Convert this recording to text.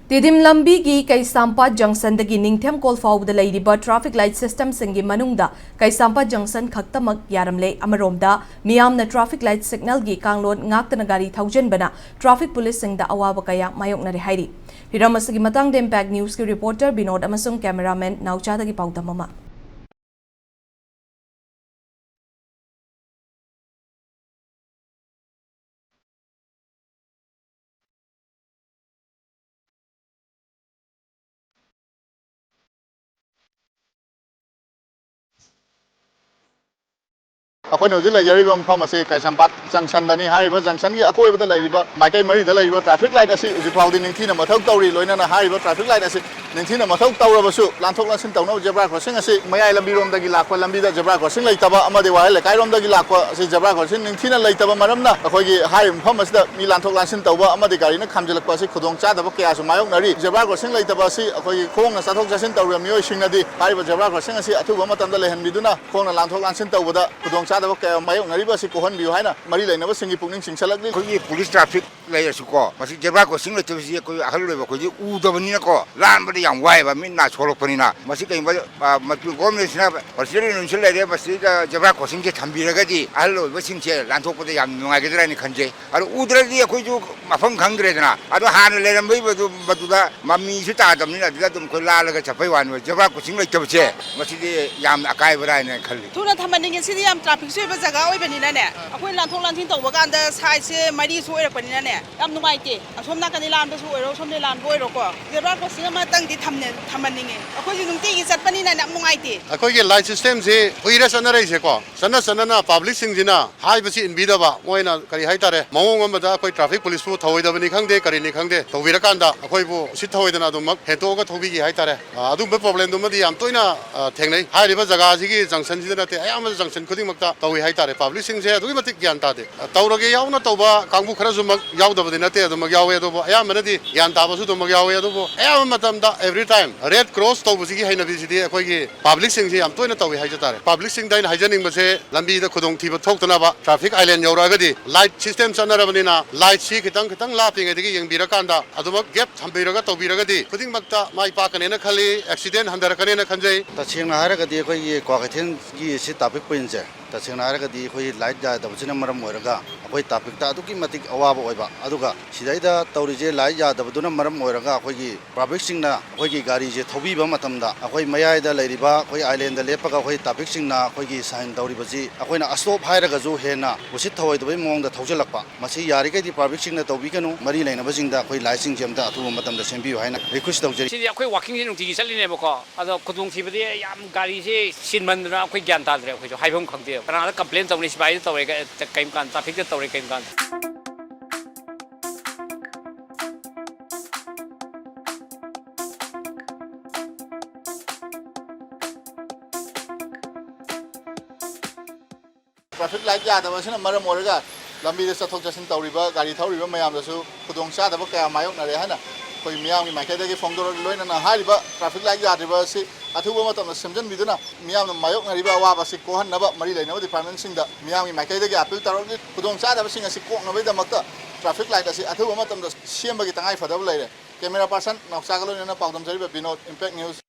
Tiddim lambi ki Kaisampa Junction dagi Ningthem Call Fawda Ladiba traffic light system singi manungda Kaisampa Junction khaktamak yaramle amaromda miyamna traffic light signal gi kanglon ngaktana gari thaujen bana traffic police singda awaba kaya mayoknare hairi Hiramasagi matang de Impact News ki reporter Binod amasung cameraman Naucha dagi paudamama Ako no dila yari bang pharmacy Kaisampat junction dani hari ba junction gi akoi ba lai ba maikai mari da lai ba traffic light asi uji phawdi ningthi na mathau tauri loina na hari ba traffic light asi ningthi na mathau taura ba su lanthok lansin tawna zebra crossing asi mayai lambi rom da gi lakwa lambi da zebra crossing lai taba amade wa le kai rom da gi lakwa asi zebra crossing ningthi na lai taba maram na akoi gi hari pharmacy da mi lanthok lansin tawba amade gari na khamjilak pa asi khudong cha da ba kya su mayok nari zebra crossing lai taba asi akoi gi khong na sathok jasin tawra mioi singna di hari ba zebra crossing asi athu ba matam da lehan biduna khong na lanthok lansin tawba da khudong ꯆꯥꯗꯕ ꯀꯌꯥ ꯃꯥꯌꯣꯛꯅꯔꯤꯕ ꯑꯁꯤ ꯀꯣꯛꯍꯟꯕꯤꯌꯨ ꯍꯥꯏꯅ ꯃꯔꯤ ꯂꯩꯅꯕꯁꯤꯡꯒꯤ ꯄꯨꯛꯅꯤꯡ ꯆꯤꯡꯁꯤꯜꯂꯛꯂꯤ ꯑꯩꯈꯣꯏꯒꯤ police traffic ꯂꯩꯔꯁꯨꯀꯣ ꯃꯁꯤ zebra crossing ꯂꯩꯇꯕꯁꯤ ꯑꯩꯈꯣꯏ ꯑꯍꯜ ꯑꯣꯏꯕ ꯑꯩꯈꯣꯏꯗꯤ ꯎꯗꯕꯅꯤꯅꯀꯣ ꯂꯥꯟꯕꯗ ꯌꯥꯝ ꯋꯥꯏꯑꯦꯕ ꯃꯤꯠ ꯅꯥ ꯁꯣꯛꯂꯛꯄꯅꯤꯅ ꯃꯁꯤ ꯀꯩꯒꯨꯝꯕ ꯒꯣꯔꯃꯦꯟꯠꯁꯤꯅ ꯄꯔꯁꯣꯅꯦꯜ ꯌꯨꯅꯤꯌꯟꯁꯨ ꯂꯩꯔꯦ ꯃꯁꯤꯗ ꯖꯦꯕ꯭ꯔꯥ ꯀ꯭ꯔꯣꯁꯤꯡꯁꯦ ꯊꯝꯕꯤꯔꯒꯗꯤ ꯑꯍꯜ ꯑꯣꯏꯕꯁꯤꯡꯁꯦ ꯂꯥꯟꯊꯣꯛꯄꯗ ꯌꯥꯝ ꯅꯨꯡꯉꯥꯏꯒꯗ꯭ꯔꯥ ꯍꯥꯏꯅ ꯈꯟꯖꯩ ꯑꯗꯣ ꯎꯗ꯭ꯔꯗꯤ ꯑꯩꯈꯣꯏꯁꯨ ꯃꯐꯝ ꯈꯪꯗ꯭ꯔꯦꯗꯅ ꯑꯗꯣ ꯍꯥꯟꯅ ꯂꯩꯔꯝꯕꯩꯕꯗꯨ ꯃꯗꯨꯗ ꯃꯃꯤꯁꯨ ꯇꯥꯗꯕꯅꯤꯅ ꯑꯗꯨꯗ ꯑꯗꯨꯝ ꯑꯩꯈꯣꯏ ꯂꯥꯜꯂꯒ ꯆꯠꯄꯩ ꯋꯥꯅꯤ ꯖꯦꯕ꯭ꯔꯥ ꯀ꯭ꯔꯣꯁꯤꯡ ꯂꯩꯇꯕꯁꯦ ꯃꯁꯤꯗꯤ ꯌꯥꯝꯅ ꯑꯀꯥꯏꯕꯔꯥ ꯍꯥꯏꯅ ꯈꯜꯂꯤ ꯊꯨꯅ ꯊꯝꯍꯟꯅꯤꯡꯉꯦ ꯁꯤꯗꯤ ꯌꯥꯝ ꯇ꯭ꯔꯥꯐꯤꯛꯁꯨ ꯑꯣꯏꯕ ꯖꯒꯥ ꯑꯣꯏꯕꯅꯤꯅꯅꯦ ꯑꯩꯈꯣꯏ ꯂꯥꯟꯊꯣꯛ ꯂꯥꯟꯁꯤꯟ ꯇꯧꯕ ꯀꯥꯟꯗ ꯁꯥꯏꯠꯁꯦ ꯃꯔꯤꯁꯨ ꯑꯣꯏꯔꯛꯄꯅꯤꯅꯅꯦ ꯌꯥꯝ ꯅꯨꯡꯉꯥꯏꯇꯦ ꯑꯁꯣꯝ ꯅꯥꯀꯟꯗꯤ ꯂꯥꯟꯕꯁꯨ ꯑꯣꯏꯔꯣ ꯁꯣꯝꯗꯤ ꯂꯥꯟꯕ ꯑꯣꯏꯔꯣꯀꯣ ꯖꯦꯕ꯭ꯔꯥ ꯀ꯭ꯔꯣꯁꯤꯡ ꯑꯃꯇꯪꯗꯤ ꯊꯝꯍꯟꯅꯤꯡꯉꯦ ꯑꯩꯈꯣꯏꯁꯨ ꯅꯨꯡꯇꯤꯒꯤ ꯆꯠꯄꯅꯤꯅ ꯌꯥꯝ ꯅꯨꯡꯉꯥꯏꯇꯦ ꯑꯩꯈꯣꯏꯒꯤ ꯂꯥꯏꯠ ꯁꯤꯁꯇꯦꯝꯁꯤ ꯀꯨꯏꯔ ꯆꯠꯅꯔꯛꯏꯁꯦꯀꯣ ꯆꯠꯅ ꯄꯕ꯭ꯂꯤꯛꯁꯤꯡꯁꯤꯅ ꯍꯥꯏꯕꯁꯤ ꯏꯟꯕꯤꯗꯕ ꯃꯣꯏꯅ ꯀꯔꯤ ꯍꯥꯏꯇꯥꯔꯦ ꯃꯑꯣꯡ ꯑꯃꯗ ꯑꯩꯈꯣꯏ ꯇ꯭ꯔꯥꯐꯤꯛ ꯄꯨꯂꯤꯁꯄꯨ ꯊꯧꯑꯣꯏꯗꯕꯅꯤ ꯈꯪꯗꯦ ꯀꯔꯤꯅꯤ ꯈꯪꯗꯦ ꯇꯧꯕꯤꯔꯀꯥꯟꯗ ꯑꯩꯈꯣꯏꯕꯨ ꯎꯁꯤꯠ ꯊꯧꯑꯣꯏꯗꯅ ꯑꯗꯨꯃꯛ ꯍꯦꯟꯇꯣꯛꯑꯒ ꯊꯧꯕꯤꯒꯤ ꯍꯥꯏꯇꯥꯔꯦ ꯑꯗꯨꯝꯕ ꯄ꯭ꯔꯣꯕ꯭ꯂꯦꯝꯗꯨꯃꯗꯤ ꯌꯥꯝ ꯇꯣꯏꯅ ꯊꯦꯡꯅꯩ ꯍꯥꯏꯔꯤꯕ ꯖꯒꯥꯁꯤꯒꯤ ꯖꯪꯁꯟꯁꯤꯗ ꯅꯠꯇꯦ ꯑꯌꯥꯝꯕ ꯖꯪꯁꯟ ꯈꯨꯗꯤꯡꯃꯛꯇ ꯇꯧꯏ ꯍꯥꯏꯇꯥꯔꯦ ꯄꯕ꯭ꯂꯤꯛꯁꯤꯡꯁꯦ ꯑꯗꯨꯛꯀꯤ ꯃꯇꯤꯛ ꯒ꯭ꯌꯥꯟ ꯇꯥꯗꯦ ꯇꯧꯔꯒꯦ ꯌꯥꯎꯅ ꯇꯧꯕ ꯀꯥꯡꯕꯨ ꯈꯔꯁꯨꯃꯛ ꯌꯥꯎꯗꯕꯗꯤ ꯅꯠꯇꯦ ꯑꯗꯨꯃꯛ ꯌꯥꯎꯋꯦ ꯑꯗꯨꯕꯨ ꯑꯌꯥꯝꯕꯅꯗꯤ ꯒ꯭ꯌꯥꯟ ꯇꯥꯕꯁꯨ ꯑꯗꯨꯃꯛ ꯌꯥꯎꯋꯦ ꯑꯗꯨꯕꯨ ꯑꯌꯥꯝꯕ ꯃꯇꯝꯗ ꯑꯦꯚ꯭ꯔꯤ ꯇꯥꯏꯝ ꯔꯦꯗ ꯀ꯭ꯔꯣꯁ ꯇꯧꯕꯁꯤꯒꯤ ꯍꯩꯅꯕꯤꯁꯤꯗꯤ ꯑꯩꯈꯣꯏꯒꯤ ꯄꯕ꯭ꯂꯤꯛꯁꯤꯡꯁꯦ ꯌꯥꯝ ꯇꯣꯏꯅ ꯇꯧꯏ ꯍꯥꯏꯖ ꯇꯥꯔꯦ ꯄꯕ꯭ꯂꯤꯛꯁꯤꯡꯗ ꯑꯩꯅ ꯍꯥꯏꯖꯅꯤꯡꯕꯁꯦ ꯂꯝꯕꯤꯗ ꯈꯨꯗꯣꯡꯊꯤꯕ ꯊꯣꯛꯇꯅꯕ ꯇ꯭ꯔꯥꯐꯤꯛ ꯑꯥꯏꯂꯦꯟ ꯌꯧꯔꯛꯑꯒꯗꯤ ꯂꯥꯏꯠ ꯁꯤꯁꯇꯦꯝ ꯆꯠꯅꯔꯕꯅꯤꯅ ꯂꯥꯏꯠꯁꯤ ꯈꯤꯇꯪ ꯂꯥꯞꯄꯤꯉꯩꯗꯒꯤ ꯌꯦꯡꯕꯤꯔꯀꯥꯟꯗ ꯑꯗꯨꯃꯛ ꯒꯦꯞ ꯊꯝꯕꯤꯔꯒ ꯇꯧꯕꯤꯔꯒꯗꯤ ꯈꯨꯗꯤꯡꯃꯛꯇ ꯃꯥꯏ ꯄꯥꯛꯀꯅꯦꯅ ꯈꯜꯂꯤ ꯑꯦꯛꯁꯤꯗꯦꯟ ꯍꯟꯊꯔꯛꯀꯅꯦꯅ ꯈꯟꯖꯩ ꯇꯁꯦꯡꯅ ꯍꯥꯏꯔꯒꯗꯤ ꯑꯩꯈꯣꯏꯒꯤ ꯀ꯭ꯋꯥꯀꯩꯊꯦꯜꯒꯤ ꯁꯤ ꯇ꯭ꯔꯥꯐꯤꯛ ꯄꯣꯏꯟꯠꯁꯦ ꯇꯁꯦꯡꯅ ꯍꯥꯏꯔꯒꯗꯤ ꯑꯩꯈꯣꯏ ꯂꯥꯏꯠ ꯌꯥꯗꯕꯁꯤꯅ ꯃꯔꯝ ꯑꯣꯏꯔꯒ ꯑꯩꯈꯣꯏ ꯇ꯭ꯔꯥꯐꯤꯛꯇ ꯑꯗꯨꯛꯀꯤ ꯃꯇꯤꯛ ꯑꯋꯥꯕ ꯑꯣꯏꯕ ꯑꯗꯨꯒ ꯁꯤꯗꯩꯗ ꯇꯧꯔꯤꯁꯦ ꯂꯥꯏꯠ ꯌꯥꯗꯕꯗꯨꯅ ꯃꯔꯝ ꯑꯣꯏꯔꯒ ꯑꯩꯈꯣꯏꯒꯤ ꯇ꯭ꯔꯥꯐꯤꯛꯁꯤꯡꯅ ꯑꯩꯈꯣꯏꯒꯤ ꯒꯥꯔꯤꯁꯦ ꯊꯧꯕꯤꯕ ꯃꯇꯝꯗ ꯑꯩꯈꯣꯏ ꯃꯌꯥꯏꯗ ꯂꯩꯔꯤꯕ ꯑꯩꯈꯣꯏ ꯑꯥꯏꯂꯦꯟꯗ ꯂꯦꯞꯄꯒ ꯑꯩꯈꯣꯏ ꯇ꯭ꯔꯥꯐꯤꯛꯁꯤꯡꯅ ꯑꯩꯈꯣꯏꯒꯤ ꯁꯥꯏꯟ ꯇꯧꯔꯤꯕꯁꯤ ꯑꯩꯈꯣꯏꯅ ꯑꯁꯇꯣꯞ ꯍꯥꯏꯔꯒꯁꯨ ꯍꯦꯟꯅ ꯎꯁꯤꯠ ꯊꯧꯑꯣꯏꯗꯕꯒꯤ ꯃꯑꯣꯡꯗ ꯊꯧꯖꯤꯜꯂꯛꯄ ꯃꯁꯤ ꯌꯥꯔꯤꯈꯩꯗꯤ ꯄꯕ꯭ꯂꯤꯛꯁꯤꯡꯅ ꯇꯧꯕꯤꯒꯅꯨ ꯃꯔꯤ ꯂꯩꯅꯕꯁꯤꯡꯗ ꯑꯩꯈꯣꯏ ꯂꯥꯏꯠꯁꯤꯡꯁꯦ ꯑꯝꯇ ꯑꯊꯨꯕ ꯃꯇꯝꯗ ꯁꯦꯝꯕꯤꯌꯨ ꯍꯥꯏꯅ ꯔꯤꯀ꯭ꯋꯦꯁ ꯇꯧꯖꯔꯤ ꯁꯤꯗꯤ ꯑꯩꯈꯣꯏ ꯋꯥꯀꯤꯡꯁꯦ ꯅꯨꯡꯇꯤꯒꯤ ꯆꯠꯂꯤꯅꯦꯕꯀꯣ ꯑꯗꯣ ꯈꯨꯗꯣꯡꯊꯤꯕꯗꯤ ꯌꯥꯝ ꯒꯥꯔꯤꯁꯦ ꯁꯤꯟꯃꯟꯗꯅ ꯑꯩꯈꯣꯏ ꯒ꯭ꯌꯥꯟ ꯇꯥꯗ꯭ꯔꯦ ꯑꯩꯈꯣꯏꯁꯨ ꯍꯥꯏꯐꯝ ꯈꯪꯗꯦ ꯀꯅꯥꯗ ꯀꯝꯄ꯭ꯂꯦꯟ ꯇꯧꯅꯤ ꯁꯤꯐꯥꯏꯗ ꯇꯧꯔꯦ ꯀꯩꯝ ꯀꯥꯟꯗ ꯇ꯭ꯔꯥꯐꯤꯛꯇ ꯇꯧꯔꯦ ꯀꯩꯝ ꯀꯥꯟꯗ ꯇ꯭ꯔꯥꯐꯤꯛ ꯂꯥꯏꯠ ꯌꯥꯗꯕꯁꯤꯅ ꯃꯔꯝ ꯑꯣꯏꯔꯒ ꯂꯝꯕꯤꯗ ꯆꯠꯊꯣꯛ ꯆꯠꯁꯤꯟ ꯇꯧꯔꯤꯕ ꯒꯥꯔꯤ ꯊꯧꯔꯤꯕ ꯃꯌꯥꯝꯗꯁꯨ ꯈꯨꯗꯣꯡꯆꯥꯗꯕ ꯀꯌꯥ ꯃꯥꯌꯣꯛꯅꯔꯦ ꯍꯥꯏꯅ ꯑꯩꯈꯣꯏ ꯃꯤꯌꯥꯝꯒꯤ ꯃꯥꯏꯀꯩꯗꯒꯤ ꯐꯣꯡꯗꯣꯔꯛ ꯂꯣꯏꯅꯅ ꯍꯥꯏꯔꯤꯕ ꯇ꯭ꯔꯥꯐꯤꯛ ꯂꯥꯏꯠ ꯌꯥꯗ꯭ꯔꯤꯕ ꯑꯁꯤ ꯑꯊꯨꯕ ꯃꯇꯝꯗ ꯁꯦꯝꯖꯤꯟꯕꯤꯗꯨꯅ ꯃꯤꯌꯥꯝꯅ ꯃꯥꯌꯣꯛꯅꯔꯤꯕ ꯑꯋꯥꯕ ꯑꯁꯤ ꯀꯣꯛꯍꯟꯅꯕ ꯃꯔꯤ ꯂꯩꯅꯕ ꯗꯤꯄꯥꯔꯠꯃꯦꯟꯠꯁꯤꯡꯗ ꯃꯤꯌꯥꯝꯒꯤ ꯃꯥꯏꯀꯩꯗꯒꯤ ꯑꯄꯤꯜ ꯇꯧꯔꯛꯂꯤ ꯈꯨꯗꯣꯡꯆꯥꯗꯕꯁꯤꯡ ꯑꯁꯤ ꯀꯣꯛꯅꯕꯒꯤꯗꯃꯛꯇ ꯇ꯭ꯔꯥꯐꯤꯛ ꯂꯥꯏꯠ ꯑꯁꯤ ꯑꯊꯨꯕ ꯃꯇꯝꯗ ꯁꯦꯝꯕꯒꯤ ꯇꯉꯥꯏꯐꯗꯕ ꯂꯩꯔꯦ ꯀꯦꯃꯦꯔꯥ ꯄꯥꯔꯁꯟ ꯅꯥꯎꯆꯥꯒ ꯂꯣꯏꯅꯅ ꯄꯥꯎꯗꯝꯖꯔꯤꯕ ꯕꯤꯅꯣꯗ ꯏꯝꯄꯦꯛ ꯅ꯭ꯌꯨꯁ